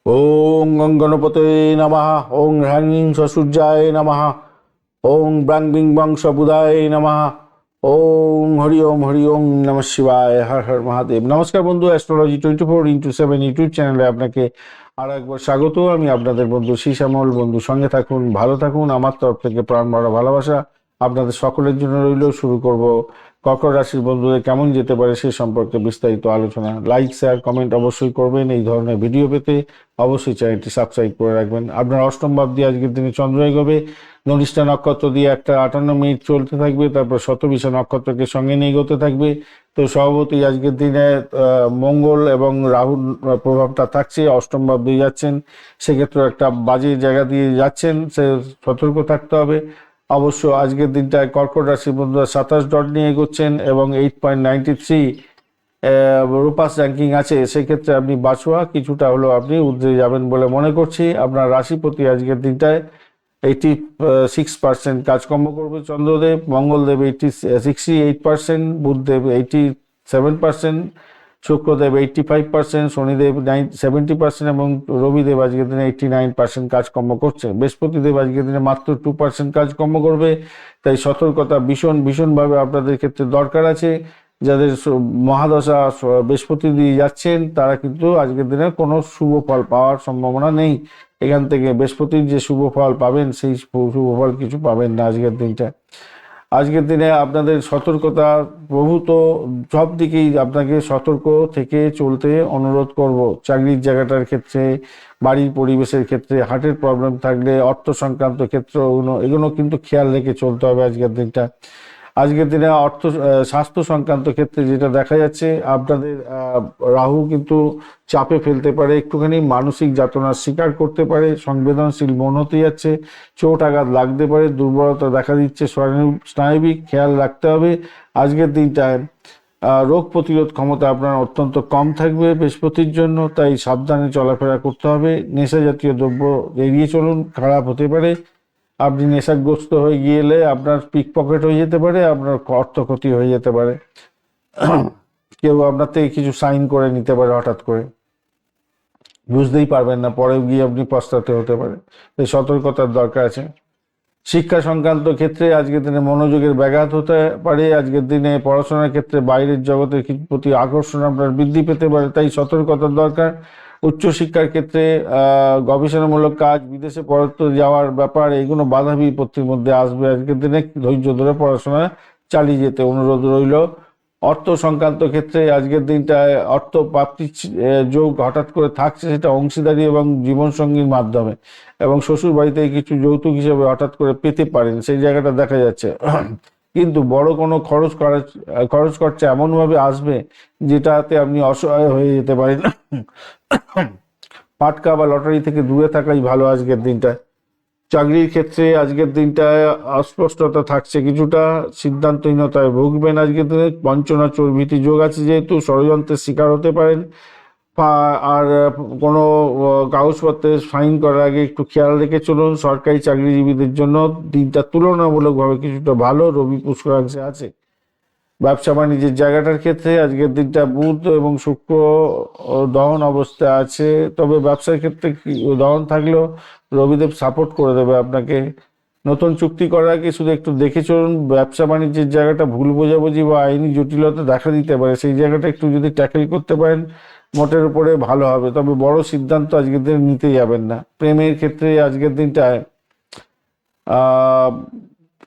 ওং গং গণপতে নমঃ। ওং হ্রাং সূর্যায় নমঃ। ওং ব্রাং বিং বং সবুদায় নমঃ। ওং হরি ওম নমঃ শিবায়। হর হর মহাদেব। নমস্কার বন্ধু, অ্যাস্ট্রোলজি 24x7 ইউটিউব চ্যানেলে আপনাকে আর একবার স্বাগত। আমি আপনাদের বন্ধু শ্যামল। বন্ধু সঙ্গে থাকুন, ভালো থাকুন। আমার তরফ থেকে প্রাণ ভরা ভালোবাসা আপনাদের সকলের জন্য রইল। শুরু করব কর্কট রাশির বন্ধুদের কেমন যেতে পারে সে সম্পর্কে বিস্তারিত আলোচনা। লাইক শেয়ার কমেন্ট অবশ্যই করবেন। এই ধরনের ভিডিও পেতে অবশ্যই চ্যানেলটি সাবস্ক্রাইব করে রাখবেন। আপনার অষ্টম ভাব দিয়ে আজকের দিনে চন্দ্র এগোবে। ধনিষ্ঠা নক্ষত্র দিয়ে একটা 58 মিনিট চলতে থাকবে, তারপর শতবিশা নক্ষত্রকে সঙ্গে নিয়ে এগোতে থাকবে। তো স্বভাবতই আজকের দিনে মঙ্গল এবং রাহুর প্রভাবটা থাকছে। অষ্টম ভাব দিয়ে যাচ্ছেন, সেক্ষেত্রে একটা বাজে জায়গা দিয়ে যাচ্ছেন, সে সতর্ক থাকতে হবে। অবশ্য আজকের দিনটায় কর্কট রাশির বন্ধুরা 27 ডট নিয়ে এগোচ্ছেন এবং 8.93 রূপাস র্যাঙ্কিং আছে। সেক্ষেত্রে আপনি বাছুয়া কিছুটা হলেও আপনি উদ্রে যাবেন বলে মনে করছি। আপনার রাশিপতি আজকের দিনটায় 86% কাজকর্ম করবে চন্দ্রদেব। মঙ্গলদেব 68%, বুধদেব 87%, শুক্রদেব 85%, শনিদেব 70% এবং রবিদেব আজকের দিনে 89% কাজকর্ম করছে। বৃহস্পতিদেব আজকের দিনে মাত্র 2% কাজকর্ম করবে। তাই সতর্কতা ভীষণভাবে আপনাদের ক্ষেত্রে দরকার আছে। যাদের মহাদশা বৃহস্পতি দিয়ে যাচ্ছেন তারা কিন্তু আজকের দিনে কোনো শুভ ফল পাওয়ার সম্ভাবনা নেই। এখান থেকে বৃহস্পতির যে শুভ ফল পাবেন সেই শুভ ফল কিছু পাবেন না আজকের দিনটা। আজকের দিনে আপনাদের সতর্কতা প্রভূত সব দিকেই আপনাকে সতর্ক থেকে চলতে অনুরোধ করব। চাকরির জায়গাটার ক্ষেত্রে, বাড়ির পরিবেশের ক্ষেত্রে, হার্টের প্রবলেম থাকলে, অর্থ সংক্রান্ত ক্ষেত্র এগুলো কিন্তু খেয়াল রেখে চলতে হবে আজকের দিনটা। আজকের দিনে স্বাস্থ্য সংক্রান্ত ক্ষেত্রে যেটা দেখা যাচ্ছে, আপনাদের রাহু কিন্তু চাপে ফেলতে পারে, একটুখানি মানসিক যাতনার শিকার করতে পারে, সংবেদনশীল মন হতে যাচ্ছে, চোট আঘাত লাগতে পারে, দুর্বলতা দেখা দিচ্ছে, স্নায়বিক খেয়াল রাখতে হবে। আজকের দিনটায় রোগ প্রতিরোধ ক্ষমতা আপনার অত্যন্ত কম থাকবে বৃহস্পতির জন্য, তাই সাবধানে চলাফেরা করতে হবে। নেশা জাতীয় দ্রব্য এড়িয়ে চলুন, খারাপ হতে পারে। আপনি নেশাগ্রস্ত হয়ে গেলে আপনার পিক পকেট হয়ে যেতে পারে, আপনার অর্থ ক্ষতি হয়ে যেতে পারে। কেউ আপনার থেকে কিছু সাইন করে নিতে পারে হঠাৎ করে, বুঝতেই পারবেন না, পরে গিয়ে আপনি পস্তাতে হতে পারে। এই সতর্কতার দরকার আছে। শিক্ষা সংক্রান্ত ক্ষেত্রে আজকের দিনে মনোযোগের ব্যাঘাত হতে পারে। আজকের দিনে পড়াশোনার ক্ষেত্রে বাইরের জগতের প্রতি আকর্ষণ আপনার বৃদ্ধি পেতে পারে, তাই সতর্কতার দরকার। উচ্চশিক্ষার ক্ষেত্রে গবেষণামূলক কাজ, বিদেশে পড়াতে যাওয়ার ব্যাপার, এগুলো বাধা বিপত্তির মধ্যে আসবে। আজকের দিনে ধৈর্য ধরে পড়াশোনা চালিয়ে যেতে অনুরোধ রইল। অর্থ সংক্রান্ত ক্ষেত্রে আজকের দিনটায় অর্থ প্রাপ্তির যোগ হঠাৎ করে থাকছে, সেটা অংশীদারি এবং জীবনসঙ্গীর মাধ্যমে, এবং শ্বশুর বাড়িতে কিছু যৌতুক হিসেবে হঠাৎ করে পেতে পারেন, সেই জায়গাটা দেখা যাচ্ছে। কিন্তু বড় কোনো খরচ খরচা এমনভাবে আসবে যেটাতে আপনি অসহায় হয়ে যেতে পারেন। পাটকা বা লটারি থেকে দূরে থাকাই ভালো আজকের দিনটায়। চাকরির ক্ষেত্রে আজকের দিনটায় অস্পষ্টতা থাকছে, কিছুটা সিদ্ধান্তহীনতায় ভুগবেন। আজকের দিনে বঞ্চনা চর্বিতি যোগ আছে, যেহেতু ষড়যন্ত্রের শিকার হতে পারেন। আর কোনো কাগজপত্রে সাইন করার আগে একটু খেয়াল রেখে চলুন। সরকারি চাকরিজীবীদের জন্য দিনটা তুলনামূলকভাবে কিছুটা ভালো, রবি পুষ্করাংশে আছে। ব্যবসা বাণিজ্যের জায়গাটার ক্ষেত্রে আজকের দিনটা বুধ এবং শুক্র দহন অবস্থায় আছে, তবে ব্যবসার ক্ষেত্রে দহন থাকলেও রবিদেব সাপোর্ট করে দেবে আপনাকে। নতুন চুক্তি করার আগে শুধু একটু দেখে চলুন। ব্যবসা বাণিজ্যের জায়গাটা ভুল বোঝাবুঝি বা আইনি জটিলতা দেখা দিতে পারে, সেই জায়গাটা একটু যদি ট্যাকেল করতে পারেন মোটের উপরে ভালো হবে। তবে বড় সিদ্ধান্ত আজকের দিনে নিতে যাবেন না। প্রেমের ক্ষেত্রে আজকের দিনটায়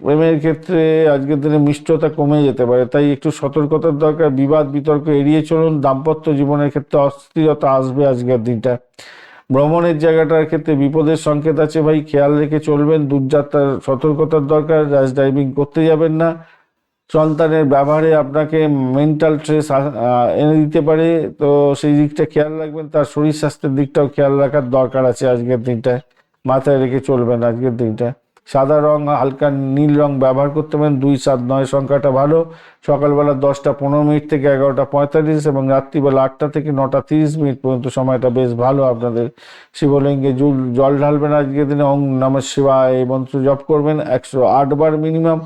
প্রেমের ক্ষেত্রে আজকের দিনে মিষ্টতা কমে যেতে পারে, তাই একটু সতর্কতার দরকার। বিবাদ বিতর্ক এড়িয়ে চলুন। দাম্পত্য জীবনের ক্ষেত্রে অস্থিরতা আসবে আজকের দিনটা। ভ্রমণের জায়গাটার ক্ষেত্রে বিপদের সংকেত আছে ভাই, খেয়াল রেখে চলবেন। দূরযাত্রার সতর্কতার দরকার, র্যাশ ড্রাইভিং করতে যাবেন না। সন্তানের ব্যবহারে আপনাকে মেন্টাল স্ট্রেস এনে দিতে পারে, তো সেই দিকটা খেয়াল রাখবেন। তার শরীর স্বাস্থ্যের দিকটাও খেয়াল রাখার দরকার আছে আজকের দিনটায়, মাথায় রেখে চলবেন আজকের দিনটা। সাদা রং, হালকা নীল রং ব্যবহার করতে পারেন। 2, 7, 9 সংখ্যাটা ভালো। সকালবেলা 10টা 15 মিনিট থেকে 11টা 45 এবং রাত্রিবেলা 8টা থেকে 9টা 30 মিনিট পর্যন্ত সময়টা বেশ ভালো আপনাদের। শিবলিঙ্গে জল ঢালবেন আজকের দিনে। ওং নমঃ শিবায় এই মন্ত্র জপ করবেন 108 বার মিনিমাম।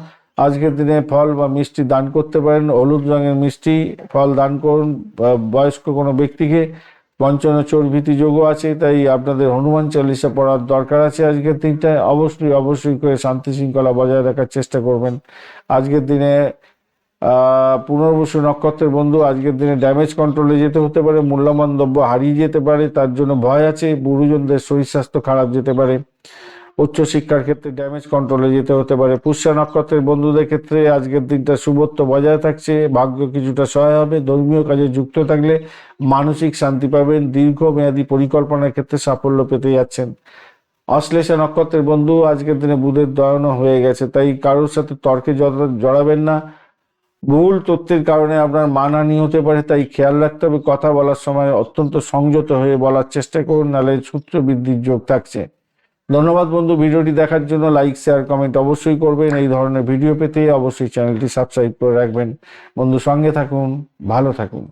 আজকের দিনে ফল বা মিষ্টি দান করতে পারেন। হলুদ রঙের মিষ্টি ফল দান করুন বয়স্ক কোনো ব্যক্তিকে। পঞ্চম চোরভীতি যোগও আছে, তাই আপনাদের হনুমান চালিসা পড়ার দরকার আছে আজকের দিনটায়। অবশ্যই অবশ্যই করে শান্তি শৃঙ্খলা বজায় রাখার চেষ্টা করবেন আজকের দিনে। পুনর্বসু নক্ষত্রের বন্ধু, আজকের দিনে ড্যামেজ কন্ট্রোলে যেতে হতে পারে, মূল্যবান দ্রব্য হারিয়ে যেতে পারে, তার জন্য ভয় আছে। গুরুজনদের শরীর স্বাস্থ্য খারাপ যেতে পারে। উচ্চশিক্ষার ক্ষেত্রে ড্যামেজ কন্ট্রোলে যেতে হতে পারে। পুষ্যা নক্ষত্রের বন্ধুদের ক্ষেত্রে আজকের দিনটা শুভত্ব বজায় থাকছে, ভাগ্য কিছুটা সহায় হবে। ধর্মীয় কাজে যুক্ত থাকলে মানসিক শান্তি পাবেন, দীর্ঘমেয়াদী পরিকল্পনার ক্ষেত্রে সাফল্য পেতে যাচ্ছেন। অশ্লেষা নক্ষত্রের বন্ধু, আজকের দিনে বুধের দয়ন হয়ে গেছে, তাই কারোর সাথে তর্কে জড়াবেন না। ভুল তথ্যের কারণে আপনার মানহানি হতে পারে, তাই খেয়াল রাখতে হবে। কথা বলার সময় অত্যন্ত সংযত হয়ে বলার চেষ্টা করুন, নাহলে সূত্র বৃদ্ধির যোগ থাকছে। ধন্যবাদ বন্ধু, ভিডিওটি দেখার জন্য। লাইক শেয়ার কমেন্ট অবশ্যই করবেন। এই ধরনের ভিডিও পেতে অবশ্যই চ্যানেলটি সাবস্ক্রাইব করে রাখবেন। বন্ধু সঙ্গে থাকুন, ভালো থাকুন।